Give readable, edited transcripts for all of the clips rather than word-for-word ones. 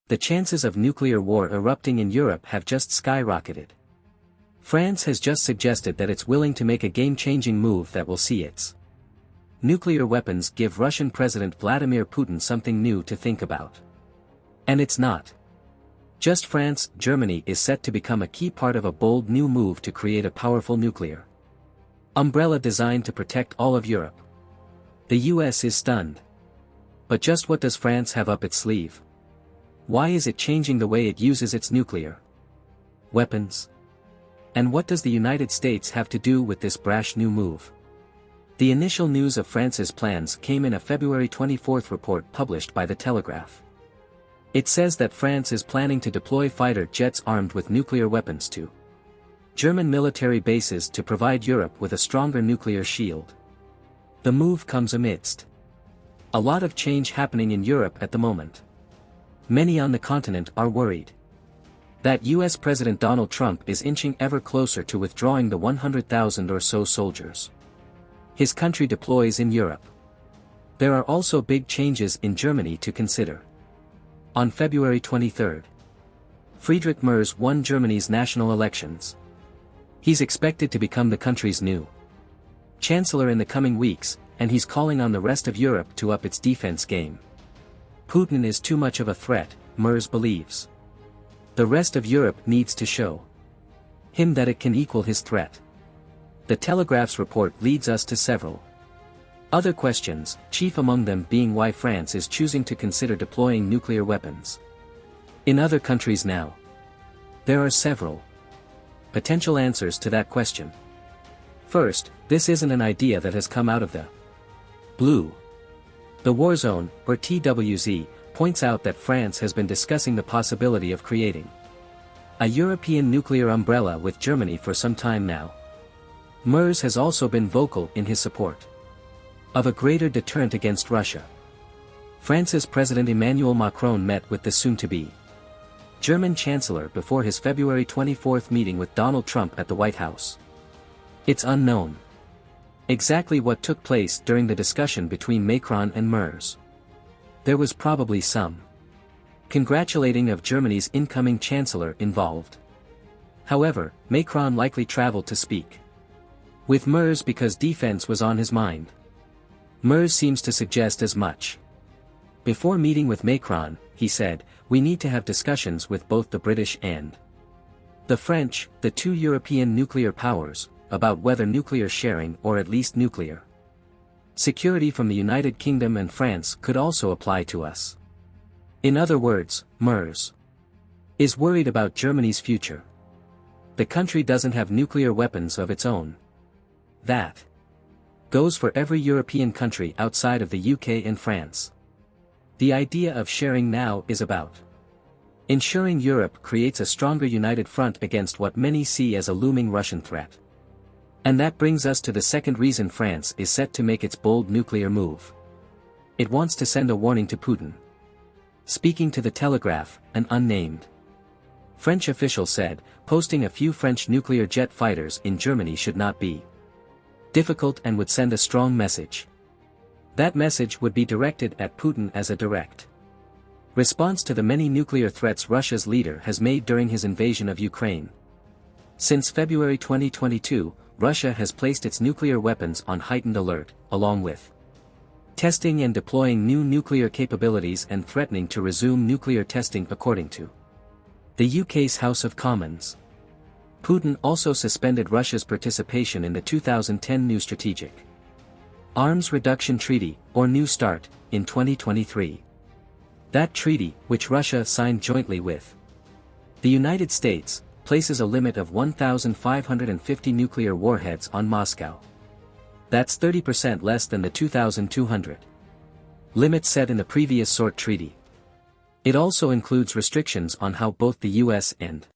The chances of nuclear war erupting in Europe have just skyrocketed. France has just suggested that it's willing to make a game-changing move that will see its nuclear weapons give Russian President Vladimir Putin something new to think about. And it's not just France. Germany is set to become a key part of a bold new move to create a powerful nuclear umbrella designed to protect all of Europe. The US is stunned. But just what does France have up its sleeve? Why is it changing the way it uses its nuclear weapons? And what does the United States have to do with this brash new move? The initial news of France's plans came in a February 24 report published by The Telegraph. It says that France is planning to deploy fighter jets armed with nuclear weapons to German military bases to provide Europe with a stronger nuclear shield. The move comes amidst a lot of change happening in Europe at the moment. Many on the continent are worried that US President Donald Trump is inching ever closer to withdrawing the 100,000 or so soldiers his country deploys in Europe. There are also big changes in Germany to consider. On February 23, Friedrich Merz won Germany's national elections. He's expected to become the country's new chancellor in the coming weeks, and he's calling on the rest of Europe to up its defense game. Putin is too much of a threat, Merz believes. The rest of Europe needs to show him that it can equal his threat. The Telegraph's report leads us to several other questions, chief among them being why France is choosing to consider deploying nuclear weapons in other countries now. There are several potential answers to that question. First, this isn't an idea that has come out of the blue. The Warzone, or TWZ, points out that France has been discussing the possibility of creating a European nuclear umbrella with Germany for some time now. Merz has also been vocal in his support of a greater deterrent against Russia. France's President Emmanuel Macron met with the soon-to-be German Chancellor before his February 24 meeting with Donald Trump at the White House. It's unknown exactly what took place during the discussion between Macron and Merz. There was probably some congratulating of Germany's incoming chancellor involved. However, Macron likely traveled to speak with Merz because defense was on his mind. Merz seems to suggest as much. Before meeting with Macron, he said, "We need to have discussions with both the British and the French, the two European nuclear powers, about whether nuclear sharing or at least nuclear security from the United Kingdom and France could also apply to us." In other words, Merz is worried about Germany's future. The country doesn't have nuclear weapons of its own. That goes for every European country outside of the UK and France. The idea of sharing now is about ensuring Europe creates a stronger united front against what many see as a looming Russian threat. And that brings us to the second reason France is set to make its bold nuclear move. It wants to send a warning to Putin. Speaking to The Telegraph, an unnamed French official said, posting a few French nuclear jet fighters in Germany should not be difficult and would send a strong message. That message would be directed at Putin as a direct response to the many nuclear threats Russia's leader has made during his invasion of Ukraine. Since February 2022, Russia has placed its nuclear weapons on heightened alert, along with testing and deploying new nuclear capabilities and threatening to resume nuclear testing according to the UK's House of Commons. Putin also suspended Russia's participation in the 2010 New Strategic Arms Reduction Treaty, or New START, in 2023. That treaty, which Russia signed jointly with the United States, places a limit of 1,550 nuclear warheads on Moscow. That's 30% less than the 2,200 limit set in the previous SORT treaty. It also includes restrictions on how both the US and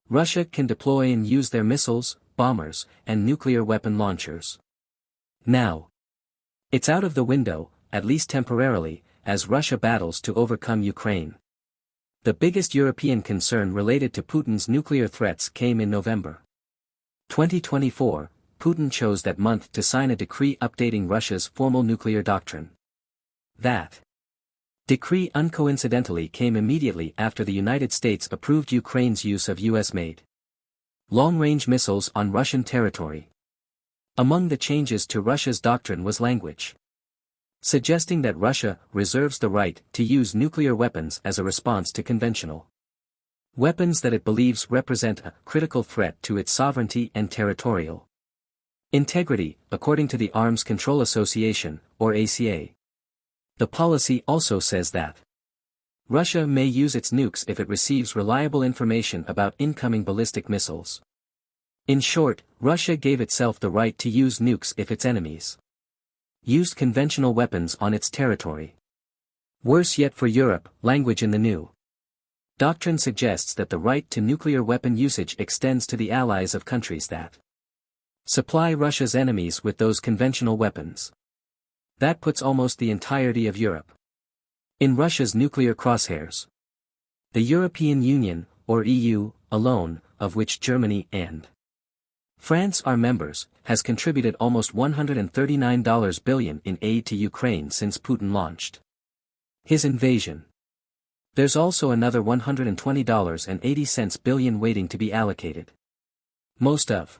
Russia can deploy and use their missiles, bombers, and nuclear weapon launchers. Now, it's out of the window, at least temporarily, as Russia battles to overcome Ukraine. The biggest European concern related to Putin's nuclear threats came in November 2024. Putin chose that month to sign a decree updating Russia's formal nuclear doctrine. That Decree uncoincidentally came immediately after the United States approved Ukraine's use of US-made long-range missiles on Russian territory. Among the changes to Russia's doctrine was language suggesting that Russia reserves the right to use nuclear weapons as a response to conventional weapons that it believes represent a critical threat to its sovereignty and territorial integrity, according to the Arms Control Association, or ACA. The policy also says that Russia may use its nukes if it receives reliable information about incoming ballistic missiles. In short, Russia gave itself the right to use nukes if its enemies used conventional weapons on its territory. Worse yet for Europe, language in the new doctrine suggests that the right to nuclear weapon usage extends to the allies of countries that supply Russia's enemies with those conventional weapons. That puts almost the entirety of Europe in Russia's nuclear crosshairs. The European Union, or EU, alone, of which Germany and France are members, has contributed almost $139 billion in aid to Ukraine since Putin launched his invasion. There's also another $120.80 billion waiting to be allocated. Most of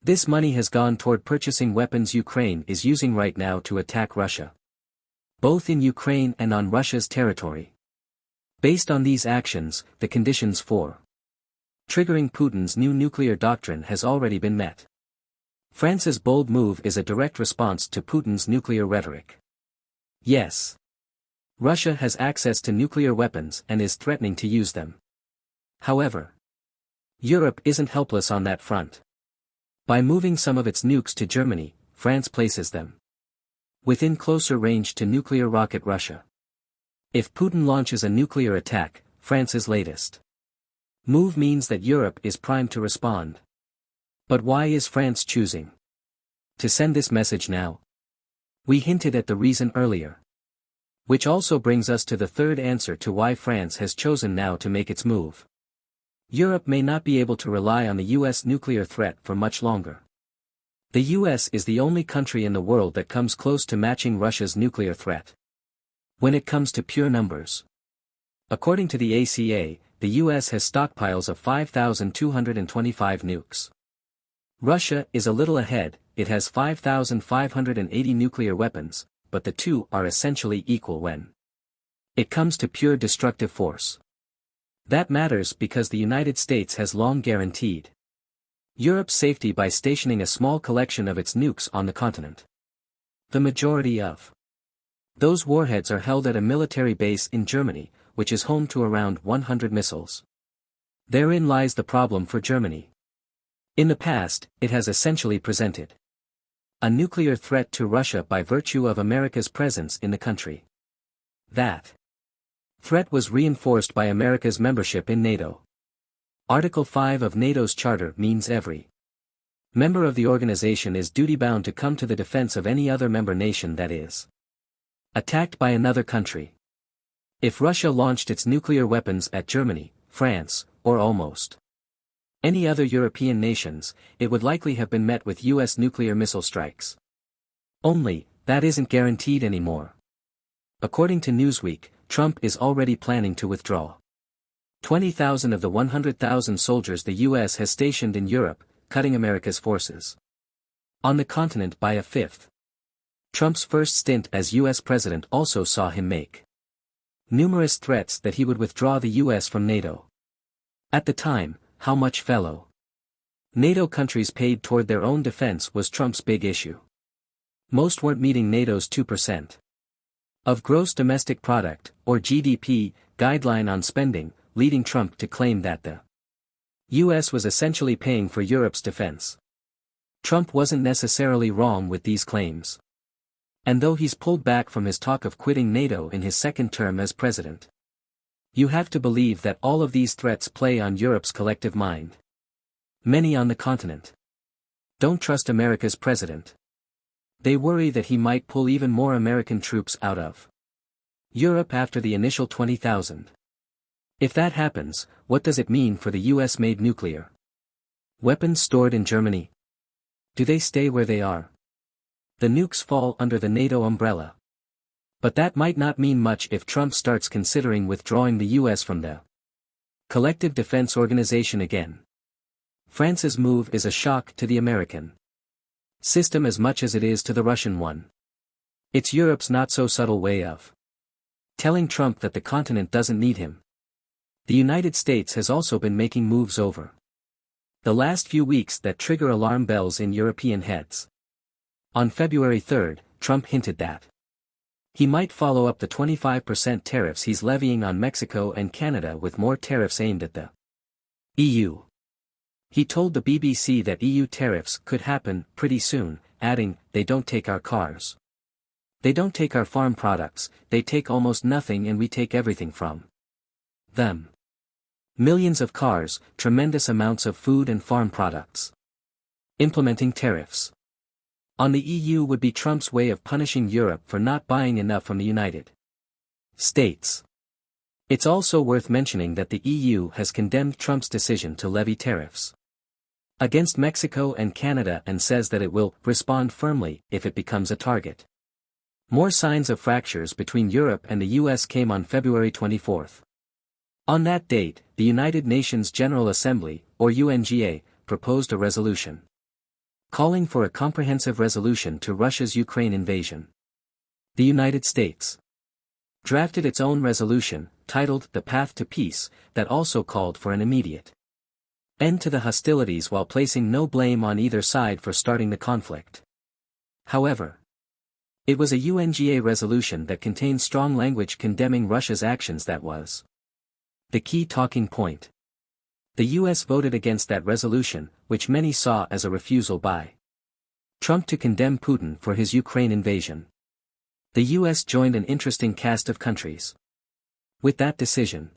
this money has gone toward purchasing weapons Ukraine is using right now to attack Russia, both in Ukraine and on Russia's territory. Based on these actions, the conditions for triggering Putin's new nuclear doctrine has already been met. France's bold move is a direct response to Putin's nuclear rhetoric. Yes, Russia has access to nuclear weapons and is threatening to use them. However, Europe isn't helpless on that front. By moving some of its nukes to Germany, France places them within closer range to nuclear rocket Russia. If Putin launches a nuclear attack, France's latest move means that Europe is primed to respond. But why is France choosing to send this message now? We hinted at the reason earlier. Which also brings us to the third answer to why France has chosen now to make its move. Europe may not be able to rely on the US nuclear threat for much longer. The US is the only country in the world that comes close to matching Russia's nuclear threat when it comes to pure numbers. According to the ACA, the US has stockpiles of 5,225 nukes. Russia is a little ahead, it has 5,580 nuclear weapons, but the two are essentially equal when it comes to pure destructive force. That matters because the United States has long guaranteed Europe's safety by stationing a small collection of its nukes on the continent. The majority of those warheads are held at a military base in Germany, which is home to around 100 missiles. Therein lies the problem for Germany. In the past, it has essentially presented a nuclear threat to Russia by virtue of America's presence in the country. That threat was reinforced by America's membership in NATO. Article 5 of NATO's charter means every member of the organization is duty-bound to come to the defense of any other member nation that is attacked by another country. If Russia launched its nuclear weapons at Germany, France, or almost any other European nations, it would likely have been met with US nuclear missile strikes. Only, that isn't guaranteed anymore. According to Newsweek, Trump is already planning to withdraw 20,000 of the 100,000 soldiers the US has stationed in Europe, cutting America's forces on the continent by a fifth. Trump's first stint as US president also saw him make numerous threats that he would withdraw the US from NATO. At the time, how much fellow NATO countries paid toward their own defense was Trump's big issue. Most weren't meeting NATO's 2% of gross domestic product, or GDP, guideline on spending, leading Trump to claim that the US was essentially paying for Europe's defense. Trump wasn't necessarily wrong with these claims. And though he's pulled back from his talk of quitting NATO in his second term as president, you have to believe that all of these threats play on Europe's collective mind. Many on the continent don't trust America's president. They worry that he might pull even more American troops out of Europe after the initial 20,000. If that happens, what does it mean for the US-made nuclear weapons stored in Germany? Do they stay where they are? The nukes fall under the NATO umbrella. But that might not mean much if Trump starts considering withdrawing the US from the collective defense organization again. France's move is a shock to the American system as much as it is to the Russian one. It's Europe's not-so-subtle way of telling Trump that the continent doesn't need him. The United States has also been making moves over the last few weeks that trigger alarm bells in European heads. On February 3, Trump hinted that he might follow up the 25% tariffs he's levying on Mexico and Canada with more tariffs aimed at the EU. He told the BBC that EU tariffs could happen pretty soon, adding, "They don't take our cars. They don't take our farm products, they take almost nothing and we take everything from them. Millions of cars, tremendous amounts of food and farm products." Implementing tariffs on the EU would be Trump's way of punishing Europe for not buying enough from the United States. It's also worth mentioning that the EU has condemned Trump's decision to levy tariffs against Mexico and Canada and says that it will respond firmly if it becomes a target. More signs of fractures between Europe and the US came on February 24. On that date, the United Nations General Assembly, or UNGA, proposed a resolution calling for a comprehensive resolution to Russia's Ukraine invasion. The United States drafted its own resolution, titled The Path to Peace, that also called for an immediate end to the hostilities while placing no blame on either side for starting the conflict. However, it was a UNGA resolution that contained strong language condemning Russia's actions that was the key talking point. The US voted against that resolution, which many saw as a refusal by Trump to condemn Putin for his Ukraine invasion. The US joined an interesting cast of countries with that decision.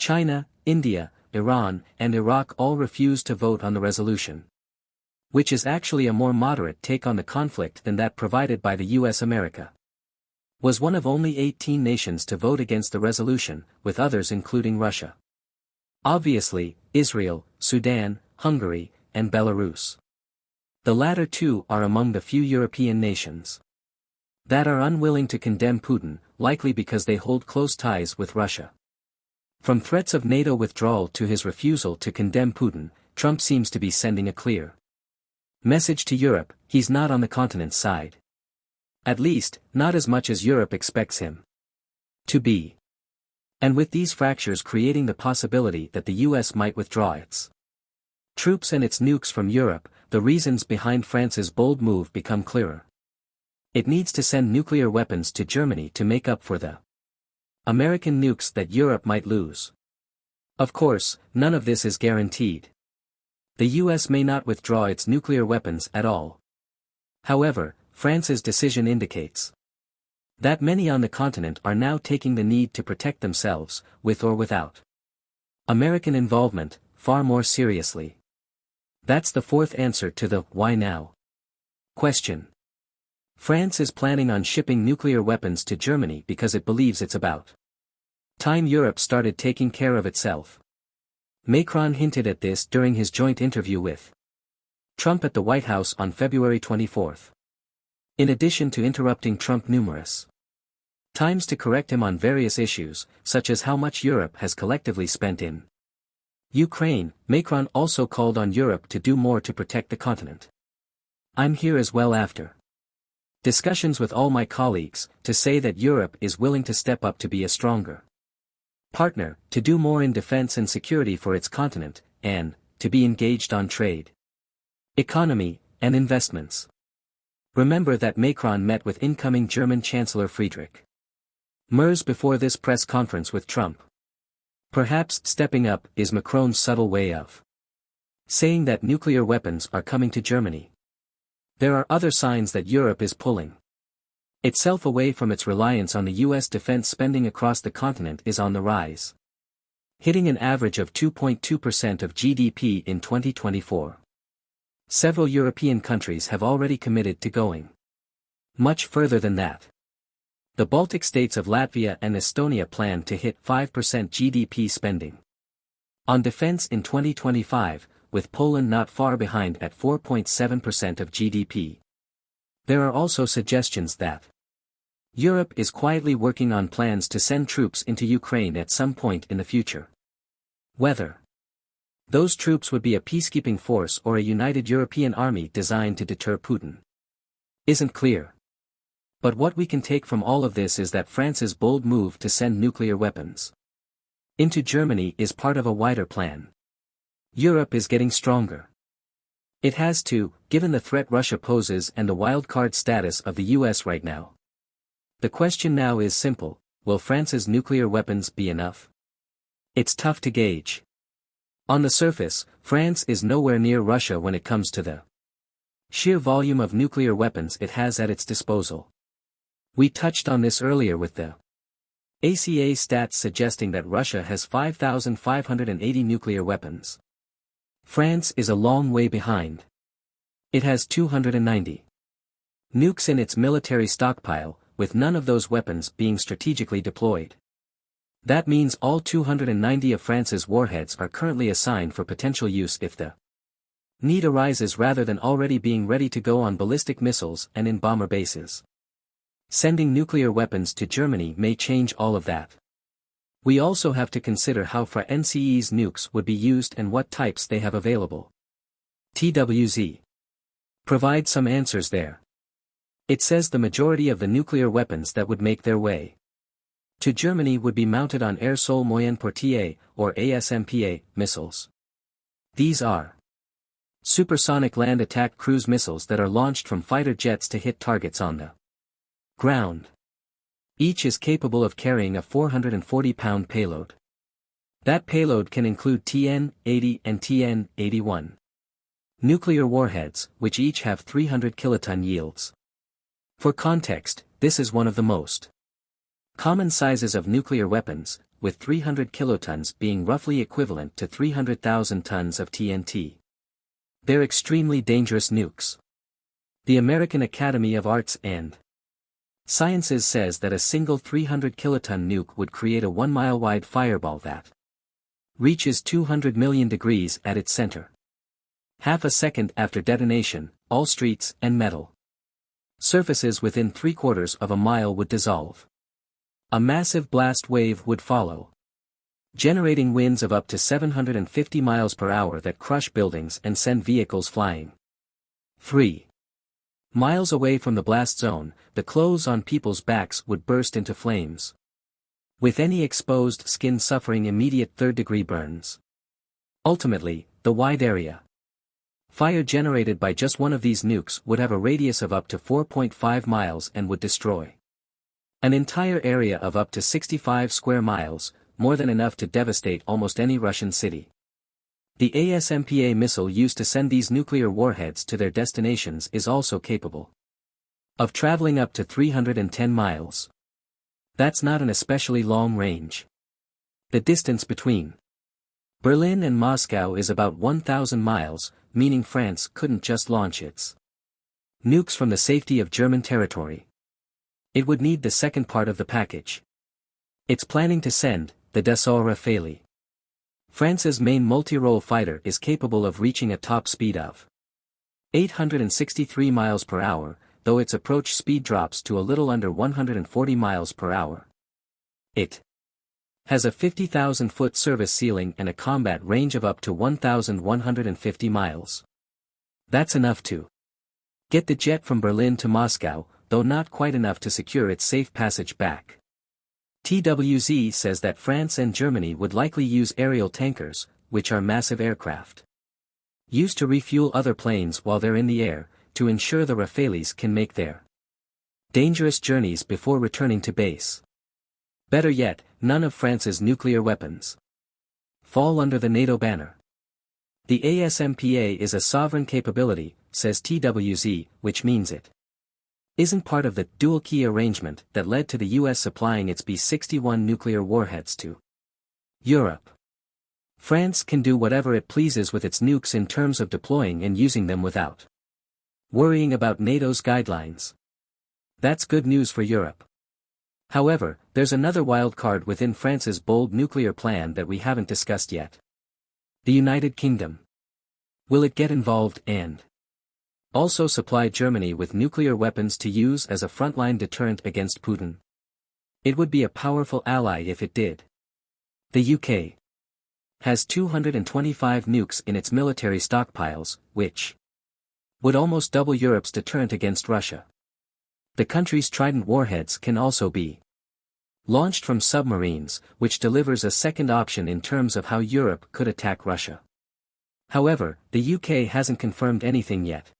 China, India, Iran, and Iraq all refused to vote on the resolution, which is actually a more moderate take on the conflict than that provided by the US. America was one of only 18 nations to vote against the resolution, with others including Russia. Obviously, Israel, Sudan, Hungary, and Belarus. The latter two are among the few European nations that are unwilling to condemn Putin, likely because they hold close ties with Russia. From threats of NATO withdrawal to his refusal to condemn Putin, Trump seems to be sending a clear message to Europe: he's not on the continent's side. At least, not as much as Europe expects him to be. And with these fractures creating the possibility that the US might withdraw its troops and its nukes from Europe, the reasons behind France's bold move become clearer. It needs to send nuclear weapons to Germany to make up for the American nukes that Europe might lose. Of course, none of this is guaranteed. The US may not withdraw its nuclear weapons at all. However, France's decision indicates that many on the continent are now taking the need to protect themselves, with or without American involvement, far more seriously. That's the fourth answer to the "why now?" question. France is planning on shipping nuclear weapons to Germany because it believes it's about time Europe started taking care of itself. Macron hinted at this during his joint interview with Trump at the White House on February 24. In addition to interrupting Trump numerous times to correct him on various issues, such as how much Europe has collectively spent in Ukraine, Macron also called on Europe to do more to protect the continent. "I'm here as well after discussions with all my colleagues, to say that Europe is willing to step up to be a stronger partner, to do more in defense and security for its continent, and to be engaged on trade, economy, and investments." Remember that Macron met with incoming German Chancellor Friedrich Merz before this press conference with Trump. Perhaps stepping up is Macron's subtle way of saying that nuclear weapons are coming to Germany. There are other signs that Europe is pulling itself away from its reliance on the US. Defense spending across the continent is on the rise, hitting an average of 2.2% of GDP in 2024. Several European countries have already committed to going much further than that. The Baltic states of Latvia and Estonia plan to hit 5% GDP spending on defense in 2025, with Poland not far behind at 4.7% of GDP. There are also suggestions that Europe is quietly working on plans to send troops into Ukraine at some point in the future. Whether those troops would be a peacekeeping force or a united European army designed to deter Putin isn't clear. But what we can take from all of this is that France's bold move to send nuclear weapons into Germany is part of a wider plan. Europe is getting stronger. It has to, given the threat Russia poses and the wild-card status of the US right now. The question now is simple: will France's nuclear weapons be enough? It's tough to gauge. On the surface, France is nowhere near Russia when it comes to the sheer volume of nuclear weapons it has at its disposal. We touched on this earlier with the ACA stats suggesting that Russia has 5,580 nuclear weapons. France is a long way behind. It has 290 nukes in its military stockpile, with none of those weapons being strategically deployed. That means all 290 of France's warheads are currently assigned for potential use if the need arises, rather than already being ready to go on ballistic missiles and in bomber bases. Sending nuclear weapons to Germany may change all of that. We also have to consider how FRANC's nukes would be used and what types they have available. TWZ provides some answers there. It says the majority of the nuclear weapons that would make their way to Germany would be mounted on air sol moyen portée, or ASMPA, missiles. These are supersonic land attack cruise missiles that are launched from fighter jets to hit targets on the ground. Each is capable of carrying a 440-pound payload. That payload can include TN-80 and TN-81 nuclear warheads, which each have 300 kiloton yields. For context, this is one of the most common sizes of nuclear weapons, with 300 kilotons being roughly equivalent to 300,000 tons of TNT. They're extremely dangerous nukes. The American Academy of Arts and Sciences says that a single 300 kiloton nuke would create a 1-mile wide fireball that reaches 200 million degrees at its center. Half a second after detonation, all streets and metal surfaces within 3/4 of a mile would dissolve. A massive blast wave would follow, generating winds of up to 750 miles per hour that crush buildings and send vehicles flying. 3 miles away from the blast zone, the clothes on people's backs would burst into flames, with any exposed skin suffering immediate third-degree burns. Ultimately, the wide area fire generated by just one of these nukes would have a radius of up to 4.5 miles and would destroy an entire area of up to 65 square miles, more than enough to devastate almost any Russian city. The ASMPA missile used to send these nuclear warheads to their destinations is also capable of traveling up to 310 miles. That's not an especially long range. The distance between Berlin and Moscow is about 1,000 miles, meaning France couldn't just launch its nukes from the safety of German territory. It would need the second part of the package. It's planning to send the Dassault Rafale. France's main multi-role fighter is capable of reaching a top speed of 863 miles per hour, though its approach speed drops to a little under 140 miles per hour. It has a 50,000-foot service ceiling and a combat range of up to 1,150 miles. That's enough to get the jet from Berlin to Moscow, though not quite enough to secure its safe passage back. TWZ says that France and Germany would likely use aerial tankers, which are massive aircraft used to refuel other planes while they're in the air, to ensure the Rafales can make their dangerous journeys before returning to base. Better yet, none of France's nuclear weapons fall under the NATO banner. The ASMPA is a sovereign capability, says TWZ, which means it isn't part of the dual-key arrangement that led to the US supplying its B-61 nuclear warheads to Europe. France can do whatever it pleases with its nukes in terms of deploying and using them without worrying about NATO's guidelines. That's good news for Europe. However, there's another wild card within France's bold nuclear plan that we haven't discussed yet. The United Kingdom. Will it get involved, and also supply Germany with nuclear weapons to use as a frontline deterrent against Putin. It would be a powerful ally if it did. The UK has 225 nukes in its military stockpiles, which would almost double Europe's deterrent against Russia. The country's Trident warheads can also be launched from submarines, which delivers a second option in terms of how Europe could attack Russia. However, the UK hasn't confirmed anything yet.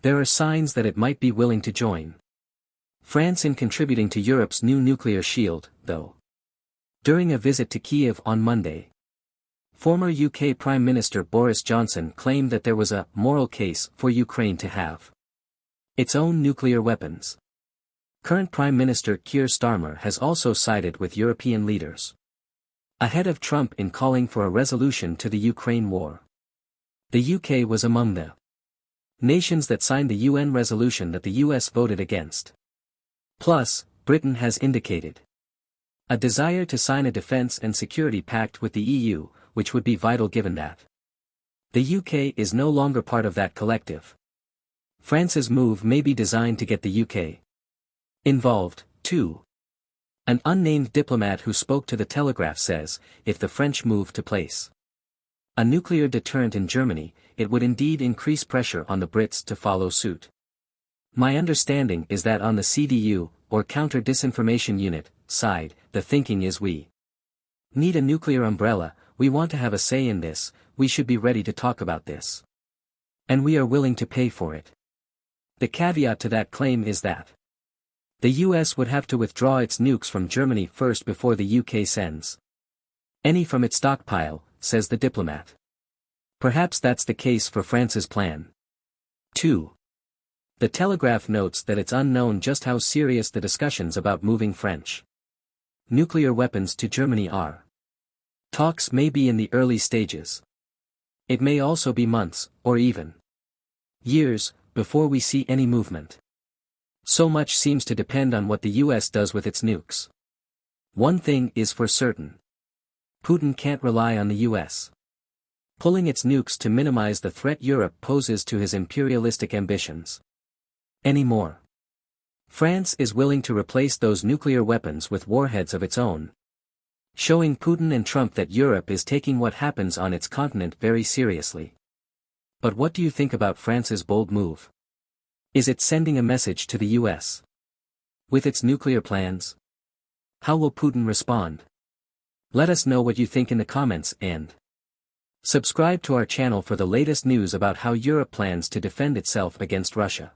There are signs that it might be willing to join France in contributing to Europe's new nuclear shield, though. During a visit to Kiev on Monday, former UK Prime Minister Boris Johnson claimed that there was a moral case for Ukraine to have its own nuclear weapons. Current Prime Minister Keir Starmer has also sided with European leaders ahead of Trump in calling for a resolution to the Ukraine war. The UK was among the nations that signed the UN resolution that the US voted against. Plus, Britain has indicated a desire to sign a defence and security pact with the EU, which would be vital given that the UK is no longer part of that collective. France's move may be designed to get the UK involved, too. An unnamed diplomat who spoke to the Telegraph says, if the French move to place a nuclear deterrent in Germany, it would indeed increase pressure on the Brits to follow suit. My understanding is that on the CDU, or Counter-Disinformation Unit, side, the thinking is we need a nuclear umbrella, we want to have a say in this, we should be ready to talk about this. And we are willing to pay for it. The caveat to that claim is that the US would have to withdraw its nukes from Germany first before the UK sends any from its stockpile, says the diplomat. Perhaps that's the case for France's plan. 2. The Telegraph notes that it's unknown just how serious the discussions about moving French nuclear weapons to Germany are. Talks may be in the early stages. It may also be months, or even years, before we see any movement. So much seems to depend on what the US does with its nukes. One thing is for certain. Putin can't rely on the US pulling its nukes to minimize the threat Europe poses to his imperialistic ambitions anymore. France is willing to replace those nuclear weapons with warheads of its own, showing Putin and Trump that Europe is taking what happens on its continent very seriously. But what do you think about France's bold move? Is it sending a message to the US with its nuclear plans? How will Putin respond? Let us know what you think in the comments and subscribe to our channel for the latest news about how Europe plans to defend itself against Russia.